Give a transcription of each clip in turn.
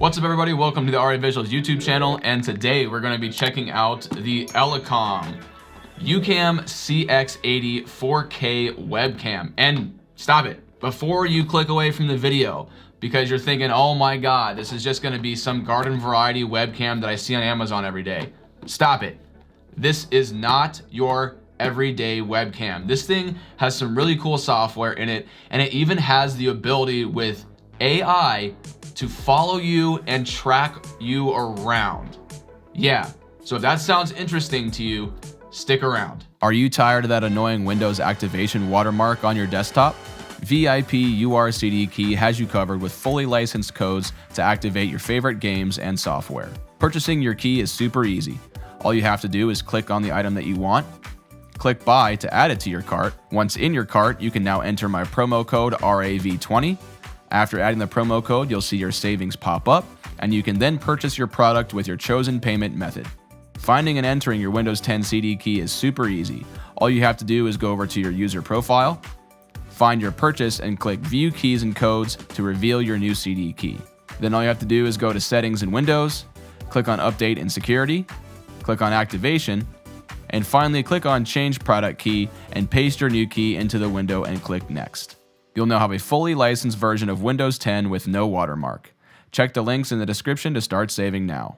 What's up everybody, welcome to the RA Visuals YouTube channel, and today we're going to be checking out the Elecom UCAM-CX80 4K webcam. And stop it, before you click away from the video, because you're thinking, oh my god, this is just going to be some garden variety webcam that I see on Amazon every day. Stop it. This is not your everyday webcam. This thing has some really cool software in it, and it even has the ability with AI to follow you and track you around. Yeah, so if that sounds interesting to you, stick around. Are you tired of that annoying Windows activation watermark on your desktop? VIP URCD Key has you covered with fully licensed codes to activate your favorite games and software. Purchasing your key is super easy. All you have to do is click on the item that you want, click buy to add it to your cart. Once in your cart, you can now enter my promo code RAV20. After adding the promo code, you'll see your savings pop up, and you can then purchase your product with your chosen payment method. Finding and entering your Windows 10 CD key is super easy. All you have to do is go over to your user profile, find your purchase, and click View Keys and Codes to reveal your new CD key. Then all you have to do is go to Settings in Windows, click on Update and Security, click on Activation, and finally click on Change Product Key and paste your new key into the window and click Next. You'll now have a fully licensed version of Windows 10 with no watermark. Check the links in the description to start saving now.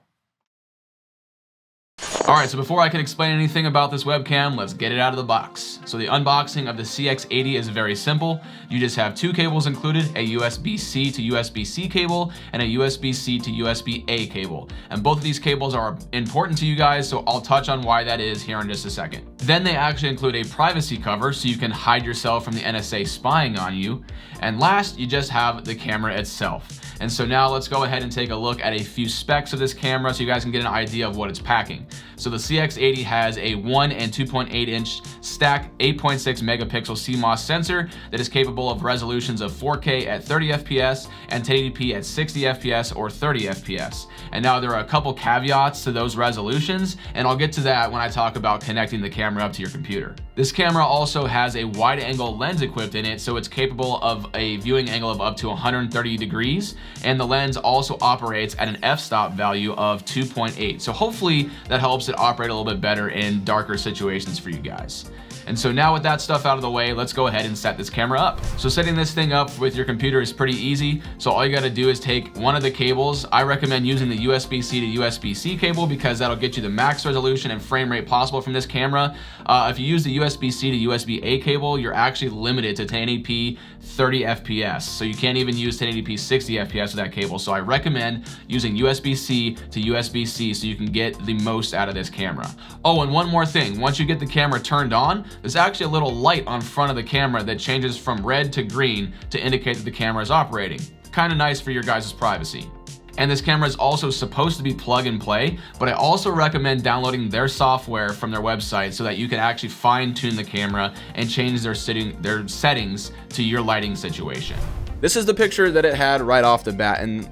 Alright, so before I can explain anything about this webcam, let's get it out of the box. So the unboxing of the CX80 is very simple. You just have two cables included, a USB-C to USB-C cable and a USB-C to USB-A cable. And both of these cables are important to you guys, so I'll touch on why that is here in just a second. Then they actually include a privacy cover so you can hide yourself from the NSA spying on you. And last, you just have the camera itself. And so now let's go ahead and take a look at a few specs of this camera so you guys can get an idea of what it's packing. So the CX80 has a 1 and 2.8 inch stacked 8.6 megapixel CMOS sensor that is capable of resolutions of 4K at 30 FPS and 1080p at 60 FPS or 30 FPS. And now there are a couple caveats to those resolutions, and I'll get to that when I talk about connecting the camera up to your computer. This camera also has a wide angle lens equipped in it, so it's capable of a viewing angle of up to 130 degrees, and the lens also operates at an f-stop value of 2.8. So hopefully that helps it operate a little bit better in darker situations for you guys. And so now with that stuff out of the way, let's go ahead and set this camera up. So setting this thing up with your computer is pretty easy. So all you gotta do is take one of the cables. I recommend using the USB-C to USB-C cable because that'll get you the max resolution and frame rate possible from this camera. If you use the USB-C to USB-A cable, you're actually limited to 1080p 30 FPS. So you can't even use 1080p 60 FPS with that cable. So I recommend using USB-C to USB-C so you can get the most out of this camera. Oh, and one more thing. Once you get the camera turned on, there's actually a little light on front of the camera that changes from red to green to indicate that the camera is operating. Kind of nice for your guys' privacy. And this camera is also supposed to be plug and play, but I also recommend downloading their software from their website so that you can actually fine tune the camera and change their settings to your lighting situation. This is the picture that it had right off the bat, and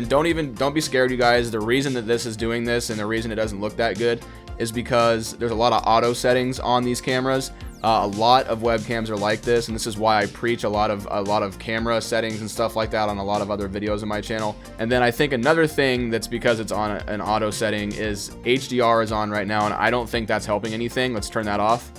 don't be scared, you guys. The reason that this is doing this and the reason it doesn't look that good is because there's a lot of auto settings on these cameras. A lot of webcams are like this, and this is why I preach a lot of camera settings and stuff like that on a lot of other videos on my channel. And then I think another thing that's because it's on an auto setting is HDR is on right now, and I don't think that's helping anything. Let's turn that off.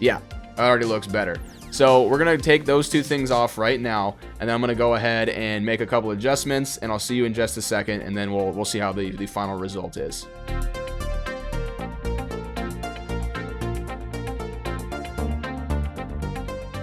Yeah, it already looks better. So we're gonna take those two things off right now, and then I'm gonna go ahead and make a couple adjustments, and I'll see you in just a second, and then we'll see how the final result is.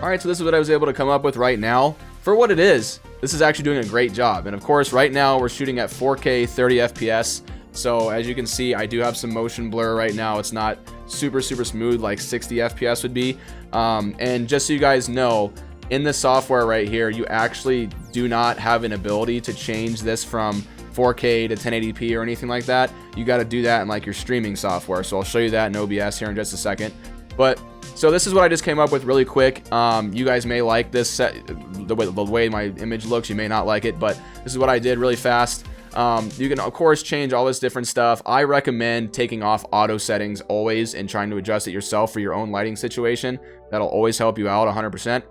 Alright, so this is what I was able to come up with right now. For what it is, this is actually doing a great job. And of course, right now we're shooting at 4K 30 FPS. So as you can see, I do have some motion blur right now. It's not super smooth like 60 FPS would be. And just so you guys know, in the software right here, you actually do not have an ability to change this from 4K to 1080p or anything like that. You got to do that in like your streaming software. So I'll show you that in OBS here in just a second. But so this is what I just came up with really quick. You guys may like this the way my image looks. You may not like it, but this is what I did really fast. You can of course change all this different stuff. I recommend taking off auto settings always and trying to adjust it yourself for your own lighting situation. That'll always help you out 100%.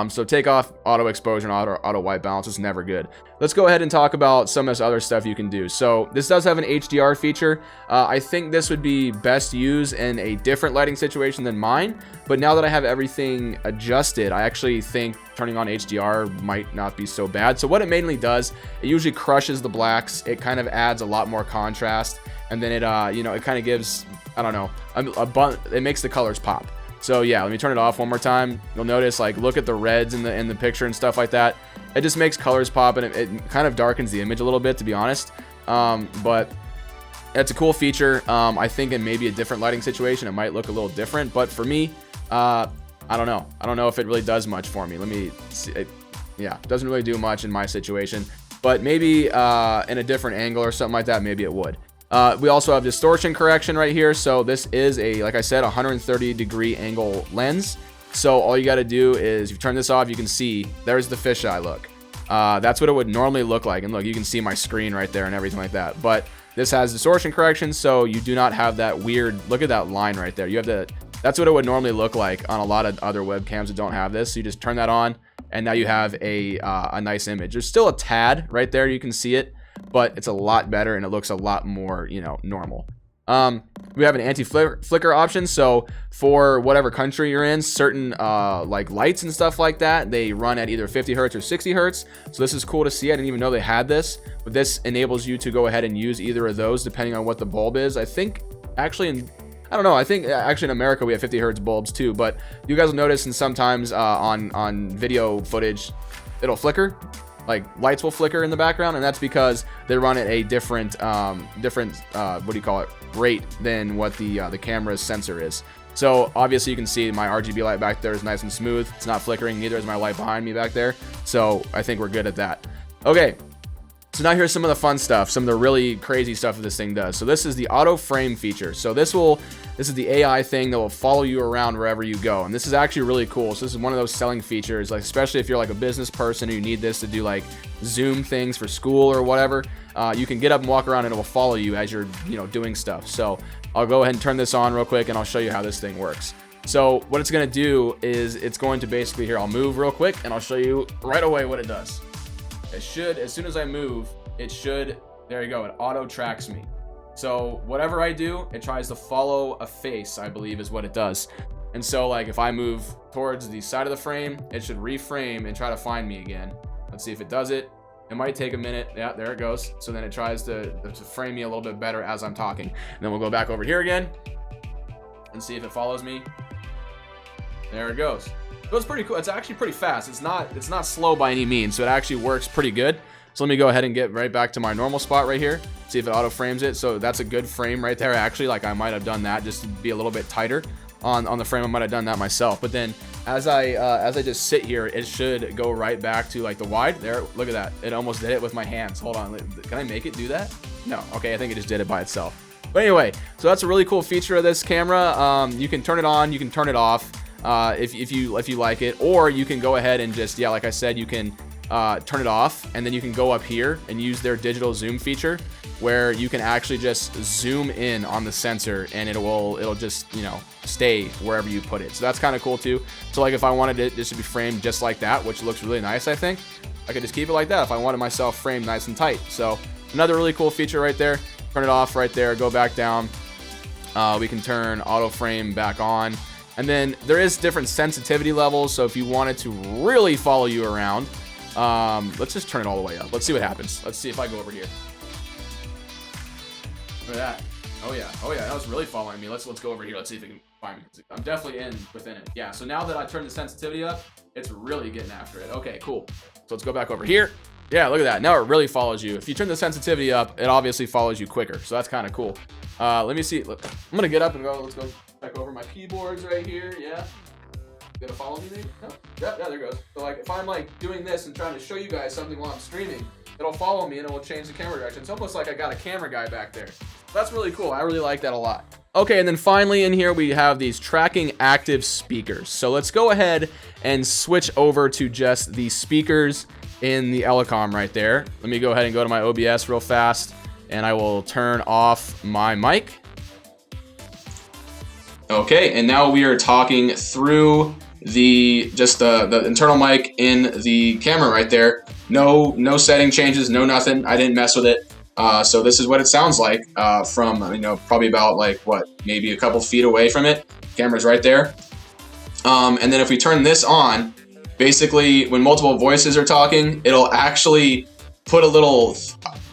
So take off auto exposure and auto white balance. It's never good. Let's go ahead and talk about some of this other stuff you can do. So this does have an HDR feature. I think this would be best used in a different lighting situation than mine. But now that I have everything adjusted, I actually think turning on HDR might not be so bad. So what it mainly does, it usually crushes the blacks. It kind of adds a lot more contrast. And then it, you know, it kind of gives, I don't know, it makes the colors pop. So yeah, let me turn it off one more time. You'll notice, like, look at the reds in the picture and stuff like that. It just makes colors pop, and it kind of darkens the image a little bit, to be honest. But it's a cool feature. I think in maybe a different lighting situation, it might look a little different. But for me, I don't know. I don't know if it really does much for me. Let me see. Yeah, it doesn't really do much in my situation. But maybe in a different angle or something like that, maybe it would. We also have distortion correction right here. So this is a, like I said, 130-degree angle lens. So all you got to do is, if you turn this off, you can see there's the fisheye look. That's what it would normally look like. And look, you can see my screen right there and everything like that. But this has distortion correction, so you do not have that weird, look at that line right there. You have the, that's what it would normally look like on a lot of other webcams that don't have this. So you just turn that on, and now you have a nice image. There's still a tad right there, you can see it, but it's a lot better and it looks a lot more, you know, normal. We have an anti-flicker option. So for whatever country you're in, certain like lights and stuff like that, they run at either 50 hertz or 60 hertz. So this is cool to see. I didn't even know they had this, but this enables you to go ahead and use either of those depending on what the bulb is. I think actually I don't know. I think actually in America we have 50 hertz bulbs too, but you guys will notice, and sometimes on video footage, it'll flicker. Like lights will flicker in the background, and that's because they run at a different what do you call it, rate than what the camera's sensor is. So obviously you can see my RGB light back there is nice and smooth. It's not flickering, neither is my light behind me back there. So I think we're good at that. Okay, so now here's some of the fun stuff, some of the really crazy stuff that this thing does. So this is the auto frame feature. So this is the AI thing that will follow you around wherever you go. And this is actually really cool. So this is one of those selling features, like especially if you're like a business person and you need this to do like Zoom things for school or whatever. You can get up and walk around and it will follow you as you're, you know, doing stuff. So I'll go ahead and turn this on real quick and I'll show you how this thing works. So what it's going to do is it's going to basically, here, I'll move real quick and I'll show you right away what it does. It should, as soon as I move, it should, there you go, it auto tracks me. So whatever I do, it tries to follow a face, I believe is what it does. And so like if I move towards the side of the frame, it should reframe and try to find me again. Let's see if it does it. It might take a minute. Yeah, there it goes. So then it tries to frame me a little bit better as I'm talking. And then we'll go back over here again and see if it follows me. There it goes. So it's pretty cool. It's actually pretty fast. It's not slow by any means. So it actually works pretty good. So let me go ahead and get right back to my normal spot right here. See if it auto frames it. So that's a good frame right there. Actually, like I might have done that just to be a little bit tighter on the frame. I might have done that myself. But then as I just sit here, it should go right back to like the wide. There, look at that. It almost did it with my hands. Hold on. Can I make it do that? No. Okay, I think it just did it by itself. But anyway, so that's a really cool feature of this camera. You can turn it on, you can turn it off if you like it, or you can go ahead and just, yeah, like I said, you can turn it off, and then you can go up here and use their digital zoom feature where you can actually just zoom in on the sensor and it'll just, you know, stay wherever you put it. So that's kind of cool too. So like if I wanted it just to be framed just like that, which looks really nice, I think I could just keep it like that if I wanted myself framed nice and tight. So another really cool feature right there. Turn it off right there, go back down. We can turn auto frame back on. And then there is different sensitivity levels. So if you wanted to really follow you around, let's just turn it all the way up. Let's see what happens. Let's see if I go over here. Look at that. Oh yeah, that was really following me. Let's go over here. Let's see if it can find me. I'm definitely within it. Yeah, so now that I turned the sensitivity up, it's really getting after it. Okay, cool. So let's go back over here. Yeah, look at that. Now it really follows you. If you turn the sensitivity up, it obviously follows you quicker. So that's kind of cool. Let me see. Look, I'm gonna get up and go. Let's go back over my keyboards right here. Yeah. Gonna follow me, maybe? No? Yep, yeah, there goes. So like if I'm like doing this and trying to show you guys something while I'm streaming, it'll follow me and it will change the camera direction. It's almost like I got a camera guy back there. That's really cool. I really like that a lot. Okay, and then finally in here we have these tracking active speakers. So let's go ahead and switch over to just the speakers in the Elecom right there. Let me go ahead and go to my OBS real fast and I will turn off my mic. Okay, and now we are talking through just the internal mic in the camera right there. No setting changes, no nothing. I didn't mess with it. So this is what it sounds like from, probably about like maybe a couple feet away from it. Camera's right there. And then if we turn this on, basically when multiple voices are talking, it'll actually put a little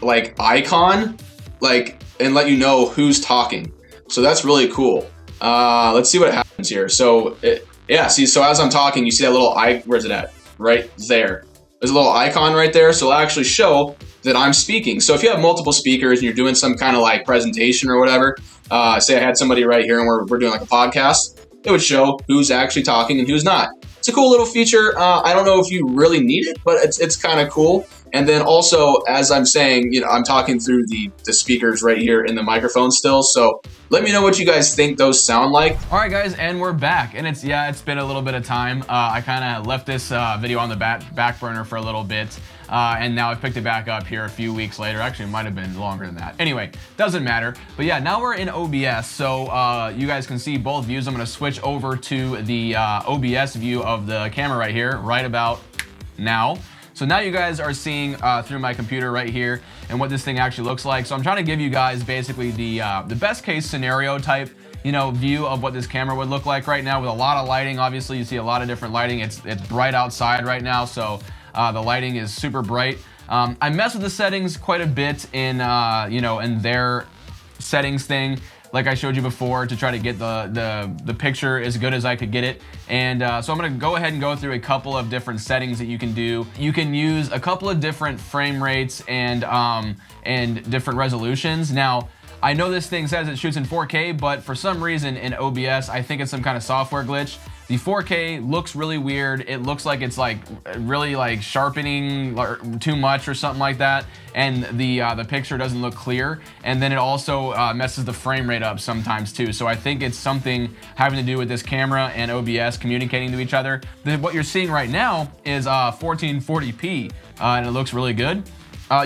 like icon and let you know who's talking. So that's really cool. Let's see what happens here. So so as I'm talking, you see that little where's it at? Right there. There's a little icon right there. So it'll actually show that I'm speaking. So if you have multiple speakers and you're doing some kind of like presentation or whatever, say I had somebody right here and we're doing like a podcast, it would show who's actually talking and who's not. It's a cool little feature. I don't know if you really need it, but it's kind of cool. And then also, as I'm saying, I'm talking through the speakers right here in the microphone still. So let me know what you guys think those sound like. All right, guys, and we're back. And it's been a little bit of time. I kind of left this video on the back burner for a little bit. And now I've picked it back up here a few weeks later. Actually, it might have been longer than that. Anyway, doesn't matter. But yeah, now we're in OBS. So you guys can see both views. I'm going to switch over to the OBS view of the camera right here, right about now. So now you guys are seeing through my computer right here and what this thing actually looks like. So I'm trying to give you guys basically the best case scenario type view of what this camera would look like right now with a lot of lighting. Obviously, you see a lot of different lighting. It's bright outside right now, so the lighting is super bright. I mess with the settings quite a bit in in their settings thing, like I showed you before, to try to get the picture as good as I could get it. And so I'm gonna go ahead and go through a couple of different settings that you can do. You can use a couple of different frame rates and different resolutions. Now, I know this thing says it shoots in 4K, but for some reason in OBS, I think it's some kind of software glitch. The 4K looks really weird. It looks like it's like really like sharpening too much or something like that, and the picture doesn't look clear. And then it also messes the frame rate up sometimes too. So I think it's something having to do with this camera and OBS communicating to each other. What you're seeing right now is 1440p, and it looks really good.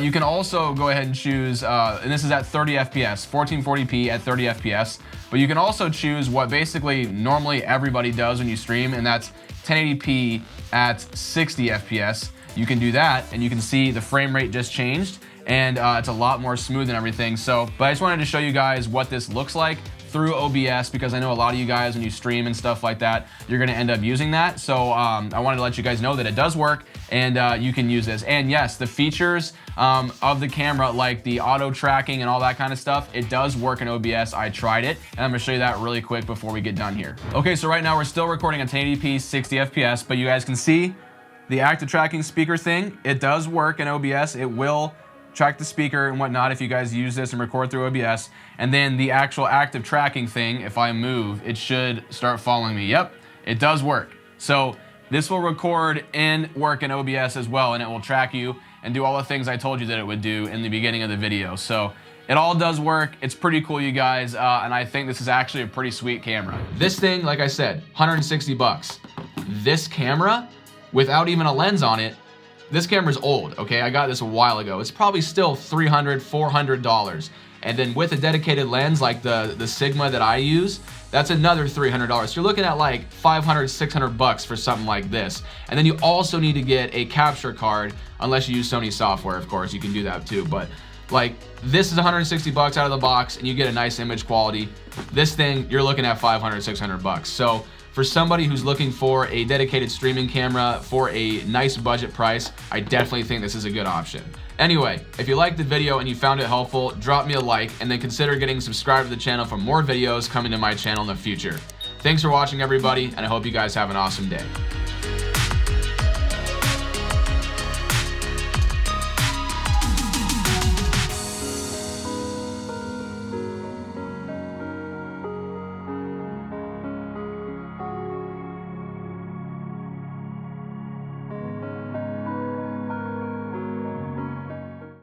You can also go ahead and choose, and this is at 30 FPS, 1440p at 30 FPS, but you can also choose what basically normally everybody does when you stream, and that's 1080p at 60 FPS. You can do that, and you can see the frame rate just changed, and it's a lot more smooth and everything. So, but I just wanted to show you guys what this looks like through OBS, because I know a lot of you guys, when you stream and stuff like that, you're gonna end up using that. So I wanted to let you guys know that it does work, and you can use this. And yes, the features of the camera, like the auto tracking and all that kind of stuff, it does work in OBS. I tried it, and I'm gonna show you that really quick before we get done here. Okay, so right now we're still recording at 1080p, 60 FPS, but you guys can see the active tracking speaker thing. It does work in OBS. It will track the speaker and whatnot if you guys use this and record through OBS. And then the actual active tracking thing, if I move, it should start following me. Yep, it does work. So this will record and work in OBS as well, and it will track you and do all the things I told you that it would do in the beginning of the video. So it all does work. It's pretty cool, you guys, and I think this is actually a pretty sweet camera. This thing, like I said, 160 bucks. This camera, without even a lens on it, this camera's old, okay? I got this a while ago. It's probably still $300, $400. And then with a dedicated lens like the Sigma that I use, that's another $300. So you're looking at like 500, 600 bucks for something like this. And then you also need to get a capture card, unless you use Sony software, of course, you can do that too. But like, this is 160 bucks out of the box, and you get a nice image quality. This thing, you're looking at 500, 600 bucks. So for somebody who's looking for a dedicated streaming camera for a nice budget price, I definitely think this is a good option. Anyway, if you liked the video and you found it helpful, drop me a like, and then consider getting subscribed to the channel for more videos coming to my channel in the future. Thanks for watching, everybody, and I hope you guys have an awesome day.